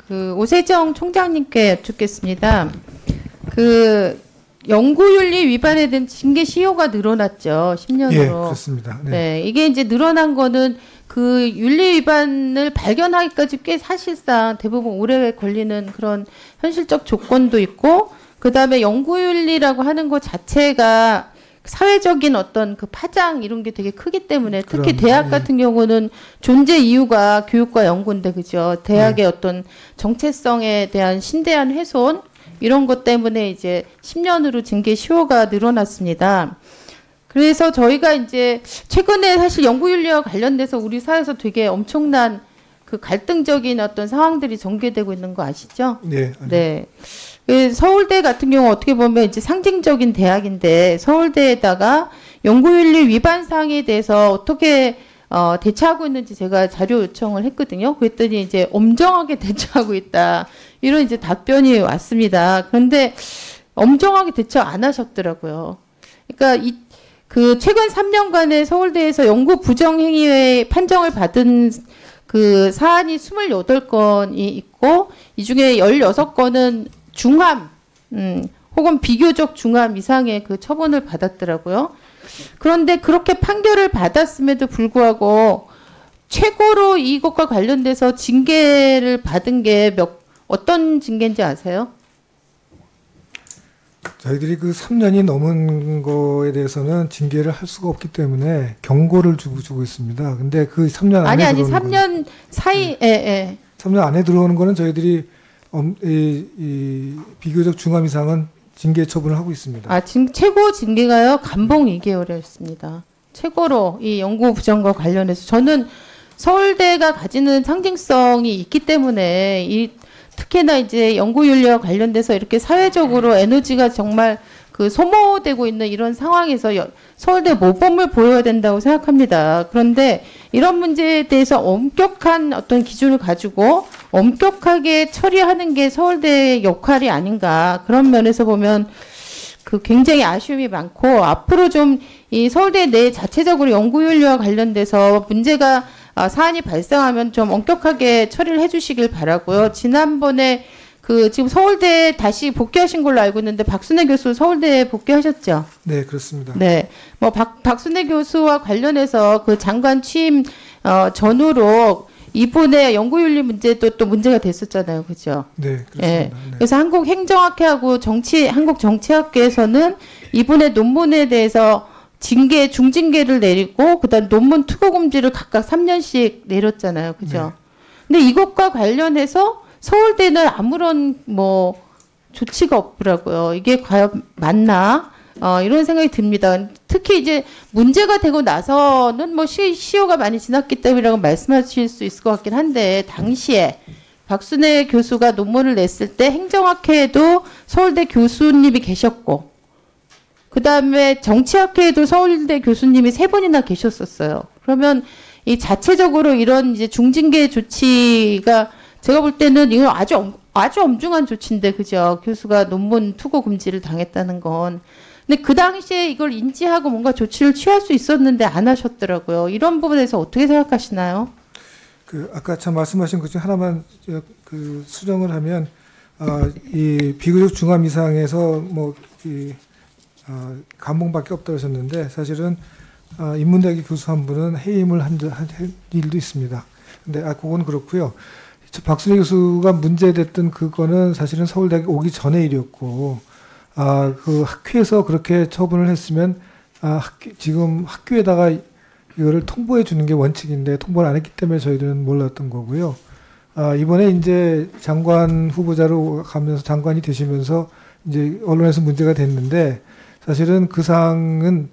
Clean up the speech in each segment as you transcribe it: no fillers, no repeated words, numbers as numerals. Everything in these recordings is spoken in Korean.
그 오세정 총장님께 여쭙겠습니다. 그 연구윤리 위반에 대한 징계 시효가 늘어났죠. 10년으로. 예, 그렇습니다. 네. 네, 이게 이제 늘어난 거는 그 윤리 위반을 발견하기까지 꽤 사실상 대부분 오래 걸리는 그런 현실적 조건도 있고, 그 다음에 연구윤리라고 하는 것 자체가 사회적인 어떤 그 파장 이런 게 되게 크기 때문에 특히 대학 같은 경우는 존재 이유가 교육과 연구인데, 그죠? 대학의 어떤 정체성에 대한 심대한 훼손 이런 것 때문에 이제 10년으로 징계 시효가 늘어났습니다. 그래서 저희가 이제 최근에 사실 연구윤리와 관련돼서 우리 사회에서 되게 엄청난 그 갈등적인 어떤 상황들이 전개되고 있는 거 아시죠? 네. 네. 그 서울대 같은 경우 어떻게 보면 이제 상징적인 대학인데, 서울대에다가 연구윤리 위반 사항에 대해서 어떻게 대처하고 있는지 제가 자료 요청을 했거든요. 그랬더니 이제 엄정하게 대처하고 있다, 이런 이제 답변이 왔습니다. 그런데 엄정하게 대처 안 하셨더라고요. 그러니까 그 최근 3년간의 서울대에서 연구 부정 행위의 판정을 받은 그 사안이 28건이 있고, 이 중에 16건은 중함, 혹은 비교적 중함 이상의 그 처분을 받았더라고요. 그런데 그렇게 판결을 받았음에도 불구하고 최고로 이것과 관련돼서 징계를 받은 게 어떤 징계인지 아세요? 저희들이 그 3년이 넘은 거에 대해서는 징계를 할 수가 없기 때문에 경고를 주고 있습니다. 근데 그 3년 안에 아니 3년 사이에 3년 안에 들어오는 거는 저희들이 비교적 중함 이상은 징계 처분을 하고 있습니다. 최고 징계가요, 감봉 2개월이었습니다. 최고로 이 연구 부정과 관련해서 저는 서울대가 가지는 상징성이 있기 때문에 특히나 이제 연구윤리와 관련돼서 이렇게 사회적으로 에너지가 정말 그 소모되고 있는 이런 상황에서 서울대 모범을 보여야 된다고 생각합니다. 그런데 이런 문제에 대해서 엄격한 어떤 기준을 가지고 엄격하게 처리하는 게 서울대의 역할이 아닌가, 그런 면에서 보면 그 굉장히 아쉬움이 많고, 앞으로 좀 이 서울대 내 자체적으로 연구윤리와 관련돼서 문제가 사안이 발생하면 좀 엄격하게 처리를 해주시길 바라고요. 지난번에 지금 서울대 다시 복귀하신 걸로 알고 있는데, 박순애 교수 서울대에 복귀하셨죠? 네, 그렇습니다. 네, 뭐 박순애 교수와 관련해서 그 장관 취임 전후로 이번에 연구윤리 문제도 또 문제가 됐었잖아요, 그죠? 네, 그렇습니다. 네. 네. 그래서 한국행정학회하고 한국정치학회에서는 이번에 논문에 대해서 중징계를 내리고, 그다음 논문 투고 금지를 각각 3년씩 내렸잖아요, 그죠? 네. 근데 이것과 관련해서 서울대는 아무런 조치가 없더라고요. 이게 과연 맞나? 이런 생각이 듭니다. 특히 이제 문제가 되고 나서는 시효가 많이 지났기 때문이라고 말씀하실 수 있을 것 같긴 한데, 당시에 박순애 교수가 논문을 냈을 때 행정학회에도 서울대 교수님이 계셨고, 그 다음에 정치학회에도 서울대 교수님이 3분이나 계셨었어요. 그러면 이 자체적으로 이런 이제 중징계 조치가, 제가 볼 때는 이건 아주 엄중한 조치인데, 그죠? 교수가 논문 투고 금지를 당했다는 건. 근데 그 당시에 이걸 인지하고 뭔가 조치를 취할 수 있었는데 안 하셨더라고요. 이런 부분에서 어떻게 생각하시나요? 아까 참 말씀하신 것 중 하나만 수정을 하면, 이 비교적 중함 이상에서 감봉밖에 없다고 하셨는데, 사실은 인문대학의 교수 한 분은 해임을 한 일도 있습니다. 근데 그건 그렇고요. 박순애 교수가 문제됐던 그거는 사실은 서울대학에 오기 전의 일이었고, 그 학회에서 그렇게 처분을 했으면 지금 학교에다가 이거를 통보해 주는 게 원칙인데 통보를 안 했기 때문에 저희들은 몰랐던 거고요. 이번에 이제 장관 후보자로 가면서 장관이 되시면서 이제 언론에서 문제가 됐는데, 사실은 그 사항은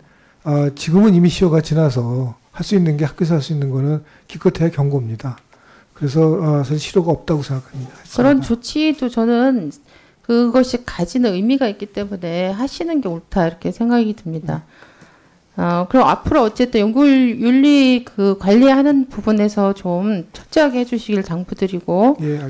지금은 이미 시효가 지나서 할 수 있는 게, 학교에서 할 수 있는 거는 기껏해야 경고입니다. 그래서 사실 실효가 없다고 생각합니다. 그런 조치도 저는 그것이 가지는 의미가 있기 때문에 하시는 게 옳다, 이렇게 생각이 듭니다. 그럼 앞으로 어쨌든 연구윤리 관리하는 부분에서 좀 철저하게 해주시길 당부드리고, 예,